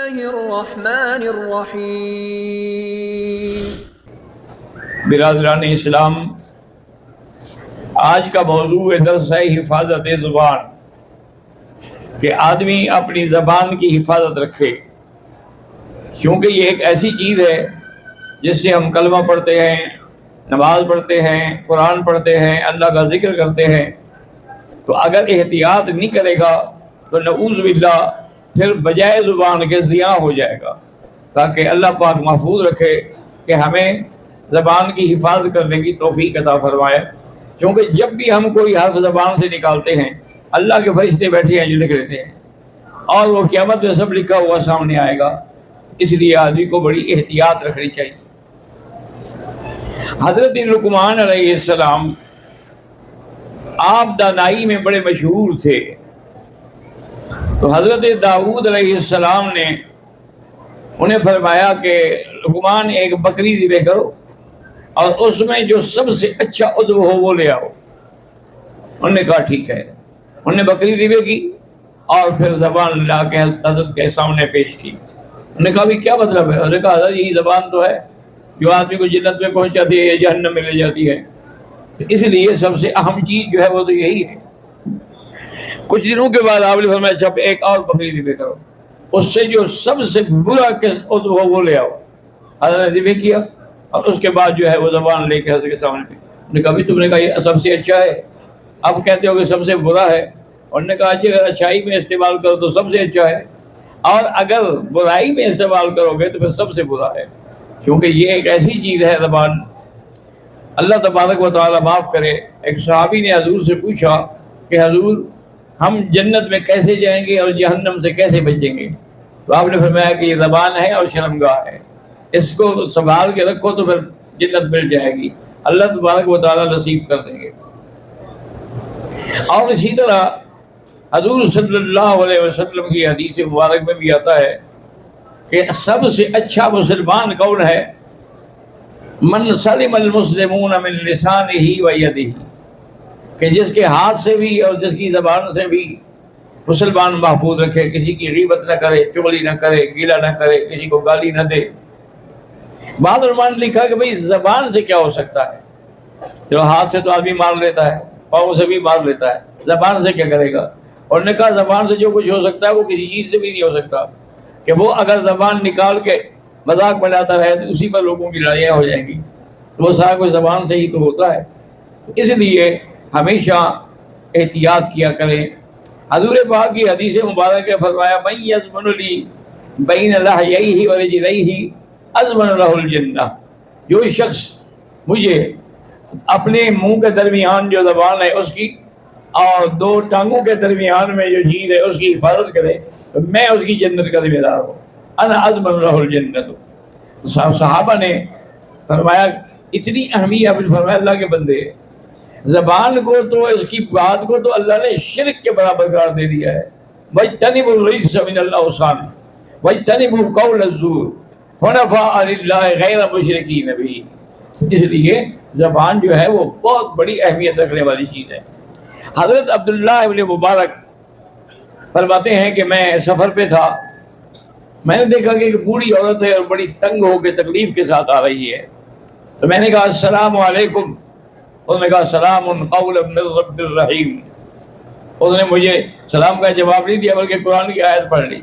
اللہ الرحمن الرحیم۔ برادران اسلام، آج کا موضوع درس ہے حفاظت زبان، کہ آدمی اپنی زبان کی حفاظت رکھے، کیونکہ یہ ایک ایسی چیز ہے جس سے ہم کلمہ پڑھتے ہیں، نماز پڑھتے ہیں، قرآن پڑھتے ہیں، اللہ کا ذکر کرتے ہیں۔ تو اگر احتیاط نہیں کرے گا تو نعوذ باللہ پھر بجائے زبان کے ضیاء ہو جائے گا۔ تاکہ اللہ پاک محفوظ رکھے کہ ہمیں زبان کی حفاظت کرنے کی توفیق عطا فرمائے، کیونکہ جب بھی ہم کوئی حرف زبان سے نکالتے ہیں اللہ کے فرشتے بیٹھے ہیں جو لکھ لیتے ہیں، اور وہ قیامت میں سب لکھا ہوا سامنے آئے گا۔ اس لیے آدمی کو بڑی احتیاط رکھنی چاہیے۔ حضرت لقمان علیہ السلام آپ دانائی میں بڑے مشہور تھے، تو حضرت داؤد علیہ السلام نے انہیں فرمایا کہ لقمان ایک بکری ذبح کرو اور اس میں جو سب سے اچھا عضو ہو وہ لے آؤ۔ انہوں نے کہا ٹھیک ہے۔ انہوں نے بکری ذبح کی اور پھر زبان لا کے حضرت کے سامنے پیش کی۔ انہوں نے کہا بھی کیا مطلب ہے؟ انہوں نے کہا حضرت یہی زبان تو ہے جو آدمی کو جنت میں پہنچاتی ہے یا جہنم میں لے جاتی ہے، تو اس لیے سب سے اہم چیز جو ہے وہ تو یہی ہے۔ کچھ دنوں کے بعد آپ نے فرمایا اچھا ایک اور بکری ذبح کرو، اس سے جو سب سے برا عضو ہو وہ لے آؤ۔ حضرت نے ذبح کیا اور اس کے بعد جو ہے وہ زبان لے کے حضرت کے سامنے پہ انہوں نے کہا بھی تم نے کہا یہ سب سے اچھا ہے، اب کہتے ہو کہ سب سے برا ہے۔ انہوں نے کہا جی اگر اچھائی میں استعمال کرو تو سب سے اچھا ہے، اور اگر برائی میں استعمال کرو گے تو پھر سب سے برا ہے، کیونکہ یہ ایک ایسی چیز ہے زبان۔ اللہ تبارک و تعالیٰ معاف کرے، ایک صحابی نے حضور سے پوچھا کہ حضور ہم جنت میں کیسے جائیں گے اور جہنم سے کیسے بچیں گے؟ تو آپ نے فرمایا کہ یہ زبان ہے اور شرمگاہ ہے، اس کو سنبھال کے رکھو تو پھر جنت مل جائے گی، اللہ تبارک و تعالیٰ نصیب کر دیں گے۔ اور اسی طرح حضور صلی اللہ علیہ وسلم کی حدیث مبارک میں بھی آتا ہے کہ سب سے اچھا مسلمان کون ہے؟ من سلم المسلمون من لسانہ و یدہ، کہ جس کے ہاتھ سے بھی اور جس کی زبان سے بھی مسلمان محفوظ رکھے، کسی کی غیبت نہ کرے، چغلی نہ کرے، گیلا نہ کرے، کسی کو گالی نہ دے۔ بعض علماء نے لکھا کہ بھئی زبان سے کیا ہو سکتا ہے؟ چلو ہاتھ سے تو آدمی مار لیتا ہے، پاؤں سے بھی مار لیتا ہے، زبان سے کیا کرے گا؟ اور نے کہا زبان سے جو کچھ ہو سکتا ہے وہ کسی چیز سے بھی نہیں ہو سکتا، کہ وہ اگر زبان نکال کے مذاق بناتا رہے تو اسی پر لوگوں کی لڑائیاں ہو جائیں گی، تو وہ سارا کچھ زبان سے ہی تو ہوتا ہے۔ تو اس لیے ہمیشہ احتیاط کیا کریں۔ حضور پاک کی حدیث مبارک نے فرمایا من یضمن لی بین لحییہ ورجلیہ اضمن لہ الجنہ، جو شخص مجھے اپنے منہ کے درمیان جو زبان ہے اس کی اور دو ٹانگوں کے درمیان میں جو چیز ہے اس کی حفاظت کرے تو میں اس کی جنت کا ذمہ دار ہوں، انا اضمن لہ الجنۃ۔ صحابہ نے فرمایا اتنی اہمیت فرمایا اللہ کے بندے، زبان کو تو اس کی بات کو تو اللہ نے شرک کے برابر قرار دے دیا ہے۔ وَاجْتَنِبُوا الرِّجْسَ مِنَ الْأَوْثَانِ وَاجْتَنِبُوا قَوْلَ الزُّورِ حُنَفَاءَ لِلَّهِ غَيْرَ مُشْرِكِينَ بِهِ۔ اس لیے زبان جو ہے وہ بہت بڑی اہمیت رکھنے والی چیز ہے۔ حضرت عبداللہ ابن مبارک فرماتے ہیں کہ میں سفر پہ تھا، میں نے دیکھا کہ ایک بوڑھی عورت ہے اور بڑی تنگ ہو کے تکلیف کے ساتھ آ رہی ہے، تو میں نے کہا السلام علیکم، انہوں نے کہا سلام قولا من رب الرحیم۔ انہوں نے مجھے سلام کا جواب نہیں دیا بلکہ قرآن کی آیت پڑھ لی۔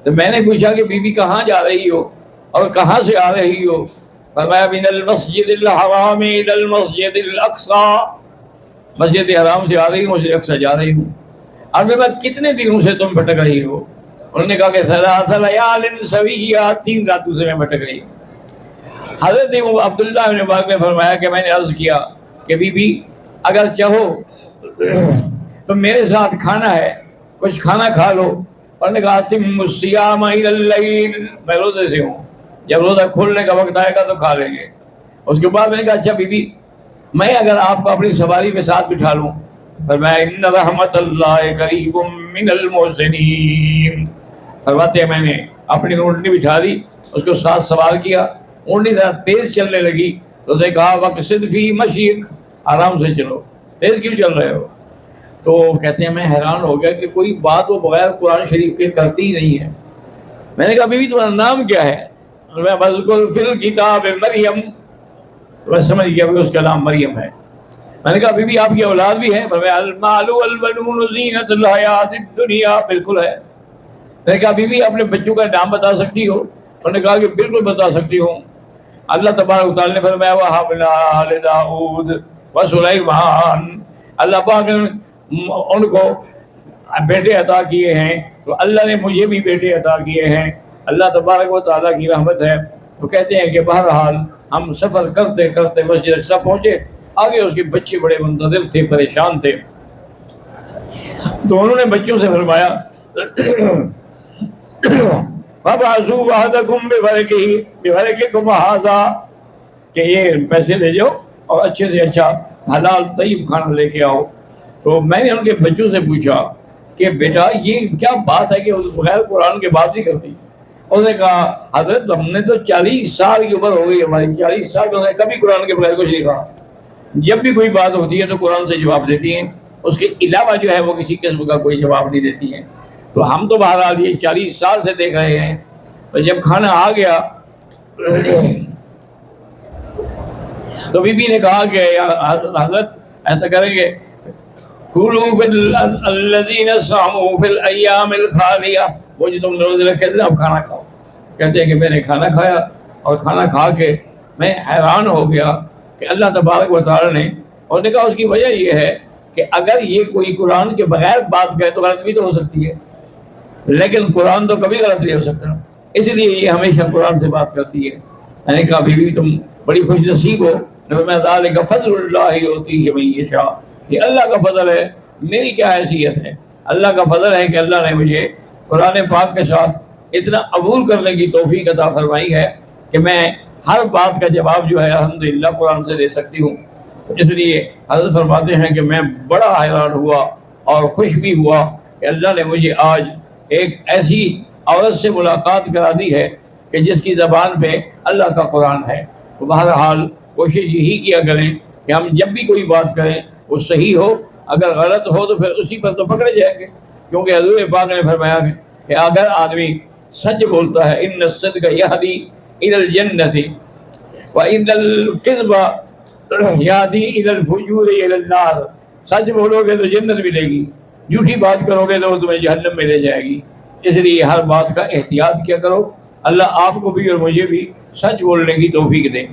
تو میں نے پوچھا کہ بی بی کہاں جا رہی ہو اور کہاں سے آ رہی ہو؟ فرمایا من المسجد الحرام الى المسجد الاقصی، مسجد حرام سے آ رہی ہوں، مسجد اقصی جا رہی ہوں۔ اور میں کتنے دنوں سے تم بھٹک رہی ہو؟ انہوں نے کہا کہ ثلاث لیال سویہ، 3 راتوں سے میں بھٹک رہی ہوں۔ حضرت عبداللہ بن مبارک نے فرمایا کہ میں نے عرض کیا کہ بی بی اگر چاہو تو میرے ساتھ کھانا ہے، کچھ کھانا کھا لو۔ اور نے کہا اتم الصیام الی اللیل، میں روزے سے ہوں، جب روزہ کھولنے کا وقت آئے گا تو کھا لیں گے۔ اس کے بعد میں نے کہا اچھا بی بی میں اگر آپ کو اپنی سواری میں ساتھ بٹھا لوں؟ فرمایا ان رحمت اللہ قریب من المحسنین۔ فرماتے ہیں میں نے اپنی اونٹنی بٹھا دی، اس کو ساتھ سوار کیا، اونٹنی ذرا تیز چلنے لگی تو اسے کہا وقصد فی مشیک، آرام سے چلو، تیز کیوں چل رہے ہو؟ تو کہتے ہیں میں حیران ہو گیا کہ کوئی بات وہ بغیر قرآن شریف کے کرتی ہی نہیں ہے۔ میں نے کہا بیوی تمہارا نام کیا ہے؟ میں بذکر فی الکتاب مریم، تو میں سمجھ گیا کہ اس کا نام مریم ہے۔ میں نے کہا بیوی آپ کی اولاد بھی ہے؟ فرمایا المال والبنون زینت الحیات الدنیا، بالکل ہے۔ میں نے کہا بیوی اپنے بچوں کا نام بتا سکتی ہو؟ انہوں نے کہا کہ بالکل بتا سکتی ہوں۔ اللہ تبارک و تعالیٰ نے فرمایا وَهَبْنَا لِدَاؤُودَ وَسُلَيْمَانَ، اللہ پاک نے ان کو بیٹے عطا کیے ہیں، تو اللہ نے مجھے بھی بیٹے عطا کیے ہیں۔ اللہ تبارک و تعالیٰ کی رحمت ہے۔ تو کہتے ہیں کہ بہرحال ہم سفر کرتے کرتے مسجد اقصیٰ پہنچے، آگے اس کے بچے بڑے منتظر تھے، پریشان تھے۔ تو انہوں نے بچوں سے فرمایا فَبْعَثُوا أَحَدَكُمْ بِوَرِقِكُمْ هَٰذَا، کہ یہ پیسے لے جاؤ اور اچھے سے اچھا حلال طیب کھانا لے کے آؤ۔ تو میں نے ان کے بچوں سے پوچھا کہ بیٹا یہ کیا بات ہے کہ بغیر قرآن کے بات نہیں کرتی؟ انہوں نے کہا حضرت ہم نے تو 40 سال کی عمر ہو گئی ہماری، 40 سال میں کبھی قرآن کے بغیر کچھ نہیں کہا۔ جب بھی کوئی بات ہوتی ہے تو قرآن سے جواب دیتی ہیں، اس کے علاوہ جو ہے وہ کسی قسم کا کوئی جواب نہیں دیتی ہیں۔ تو ہم تو بہرحال یہ 40 سال سے دیکھ رہے ہیں۔ تو جب کھانا آ گیا تو بی بی نے کہا کہ حضرت ایسا کریں گے کُلُوا فِی الَّذِینَ صَامُوا فِی الْأَیَّامِ الْخَالِیَہ، وہ جو تم نے روزے رکھے تھے اب کھانا کھاؤ۔ کہتے ہیں کہ میں نے کھانا کھایا اور کھانا کھا کے میں حیران ہو گیا کہ اللہ تبارک و تعالیٰ نے، اور نے کہا اس کی وجہ یہ ہے کہ اگر یہ کوئی قرآن کے بغیر بات کرے تو غلط بھی تو ہو سکتی ہے، لیکن قرآن تو کبھی غلط نہیں ہو سکتا، اس لیے یہ ہمیشہ قرآن سے بات کرتی ہے۔ میں نے کہا بیوی تم بڑی خوش نصیب ہو۔ میں ذالک فضل اللہ یؤتیہ من یشاء، یہ اللہ کا فضل ہے، میری کیا حیثیت ہے؟ اللہ کا فضل ہے کہ اللہ نے مجھے قرآن پاک کے ساتھ اتنا عبور کرنے کی توفیق عطا فرمائی ہے کہ میں ہر بات کا جواب جو ہے الحمدللہ قرآن سے دے سکتی ہوں۔ اس لیے حضرت فرماتے ہیں کہ میں بڑا حیران ہوا اور خوش بھی ہوا کہ اللہ نے مجھے آج ایک ایسی عورت سے ملاقات کرا دی ہے کہ جس کی زبان پہ اللہ کا قرآن ہے۔ تو بہرحال کوشش یہی کیا کریں کہ ہم جب بھی کوئی بات کریں وہ صحیح ہو، اگر غلط ہو تو پھر اسی پر تو پکڑے جائیں گے، کیونکہ حضور پاک نے فرمایا کہ اگر آدمی سچ بولتا ہے ان الصدق یہدی الی الجنۃ وان الکذب یہدی الی الفجور الی النار، سچ بولو گے تو جنت ملے گی، جھوٹی بات کرو گے تو تمہیں جہنم میں لے جائے گی۔ اس لیے ہر بات کا احتیاط کیا کرو۔ اللہ آپ کو بھی اور مجھے بھی سچ بولنے کی توفیق دے۔